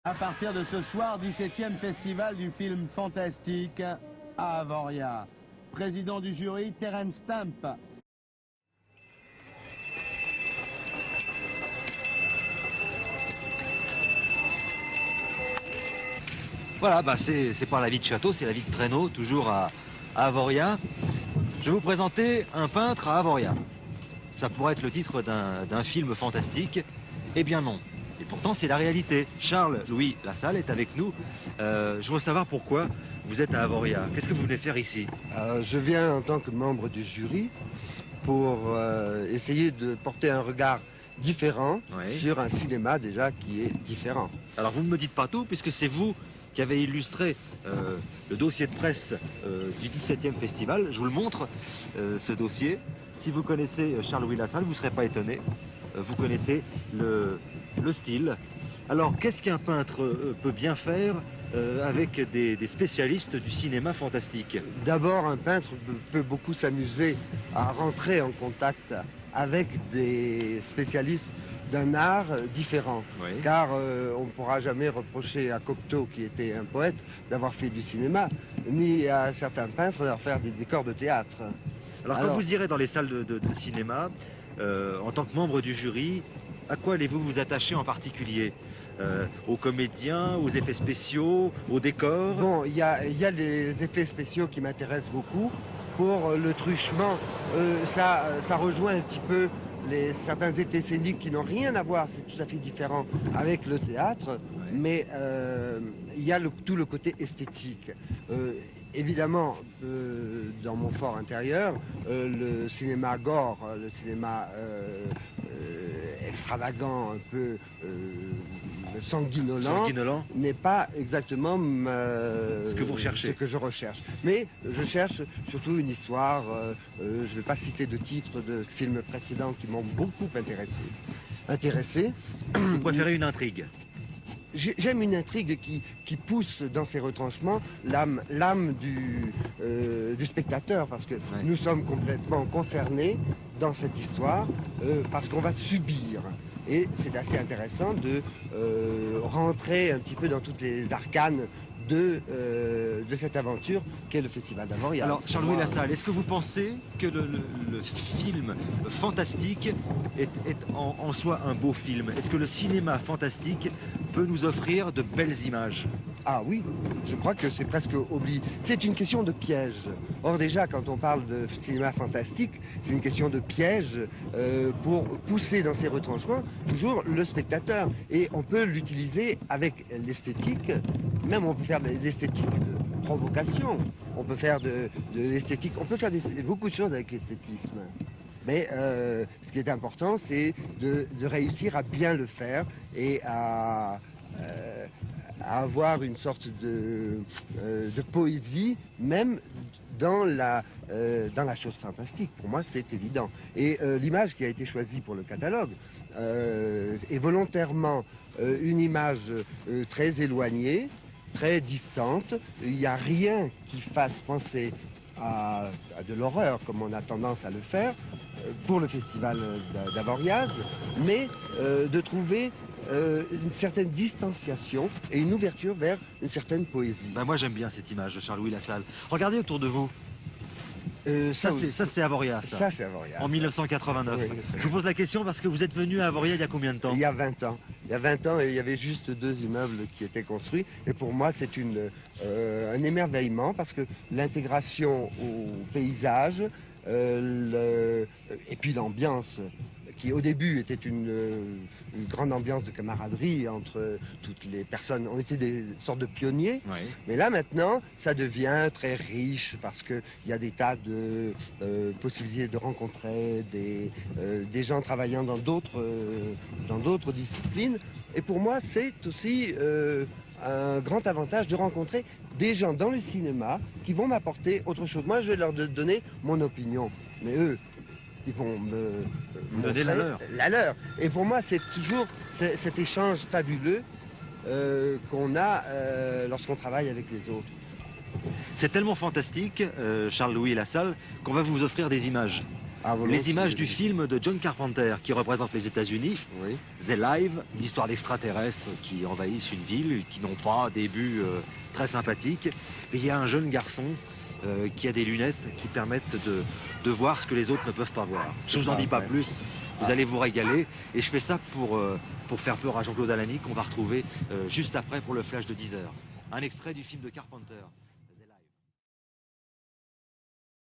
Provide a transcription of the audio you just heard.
À partir de ce soir, 17e festival du film fantastique à Avoria. Président du jury, Terence Stamp. Voilà, c'est pas la vie de château, c'est la vie de traîneau, toujours à Avoria. Je vais vous présenter un peintre à Avoria. Ça pourrait être le titre d'un film fantastique. Eh bien non. Et pourtant, c'est la réalité. Charles-Louis Lassalle est avec nous. Je veux savoir pourquoi vous êtes à Avoria. Qu'est-ce que vous venez faire ici? Je viens en tant que membre du jury pour essayer de porter un regard différent sur un cinéma déjà qui est différent. Alors vous ne me dites pas tout, puisque c'est vous qui avez illustré le dossier de presse du 17e festival. Je vous le montre, ce dossier. Si vous connaissez Charles-Louis Lassalle, vous ne serez pas étonné. Vous connaissez le style. Alors, qu'est-ce qu'un peintre peut bien faire avec des spécialistes du cinéma fantastique? D'abord, un peintre peut beaucoup s'amuser à rentrer en contact avec des spécialistes d'un art différent. Car on ne pourra jamais reprocher à Cocteau, qui était un poète, d'avoir fait du cinéma, ni à certains peintres d'avoir fait des décors de théâtre. Alors, quand vous irez dans les salles de cinéma, en tant que membre du jury, à quoi allez-vous vous attacher en particulier? Aux comédiens, aux effets spéciaux, aux décors? Bon, il y a les effets spéciaux qui m'intéressent beaucoup. Pour le truchement, ça rejoint un petit peu certains effets scéniques qui n'ont rien à voir, c'est tout à fait différent avec le théâtre, mais il y a tout le côté esthétique. Évidemment, dans mon fort intérieur, le cinéma gore, le cinéma extravagant, un peu sanguinolent, n'est pas exactement ce que vous recherchez. Ce que je recherche. Mais je cherche surtout une histoire, je ne vais pas citer de titres de films précédents qui m'ont beaucoup intéressé. Vous préférez une intrigue? J'aime une intrigue qui pousse dans ses retranchements l'âme du spectateur, parce que nous sommes complètement concernés dans cette histoire, parce qu'on va subir. Et c'est assez intéressant de rentrer un petit peu dans toutes les arcanes de cette aventure qu'est le Festival d'Avoria. Alors, Charles-Louis Lassalle, est-ce que vous pensez que le film fantastique est en soi un beau film? Est-ce que le cinéma fantastique peut nous offrir de belles images? Ah oui, je crois que c'est presque oublié. C'est une question de piège. Or déjà, quand on parle de cinéma fantastique, c'est une question de piège pour pousser dans ses retranchements toujours le spectateur. Et on peut l'utiliser avec l'esthétique, même on peut faire de l'esthétique de provocation, on peut faire de l'esthétique, on peut faire beaucoup de choses avec l'esthétisme. Mais ce qui est important, c'est de réussir à bien le faire et à avoir une sorte de poésie, même dans la chose fantastique. Pour moi, c'est évident. Et l'image qui a été choisie pour le catalogue est volontairement une image très éloignée, très distante. Il n'y a rien qui fasse penser à de l'horreur, comme on a tendance à le faire, pour le festival d'Avoriaz, mais de trouver une certaine distanciation et une ouverture vers une certaine poésie. Moi j'aime bien cette image de Charles-Louis Lassalle. Regardez autour de vous. Ça c'est Avoria, ça. Ça c'est Avoria. En 1989. Oui. Je vous pose la question parce que vous êtes venu à Avoria il y a combien de temps? Il y a 20 ans. Il y a 20 ans, et il y avait juste 2 immeubles qui étaient construits. Et pour moi, c'est un émerveillement parce que l'intégration au paysage, et puis l'ambiance, qui au début était une grande ambiance de camaraderie entre toutes les personnes. On était des sortes de pionniers, mais là maintenant, ça devient très riche parce qu'il y a des tas de possibilités de rencontrer des gens travaillant dans d'autres disciplines. Et pour moi, c'est aussi un grand avantage de rencontrer des gens dans le cinéma qui vont m'apporter autre chose. Moi, je vais leur donner mon opinion, mais eux, ils vont me donner la leur. Et pour moi, c'est toujours cet échange fabuleux qu'on a lorsqu'on travaille avec les autres. C'est tellement fantastique, Charles-Louis Lassalle, qu'on va vous offrir des images. les images du film de John Carpenter qui représente les États-Unis, Oui. The Live, l'histoire d'extraterrestres qui envahissent une ville, qui n'ont pas des buts très sympathiques. Mais il y a un jeune garçon qui a des lunettes qui permettent de voir ce que les autres ne peuvent pas voir. Je ne vous en dis pas plus, vous allez vous régaler. Et je fais ça pour faire peur à Jean-Claude Alamy qu'on va retrouver juste après pour le flash de 10h. Un extrait du film de Carpenter.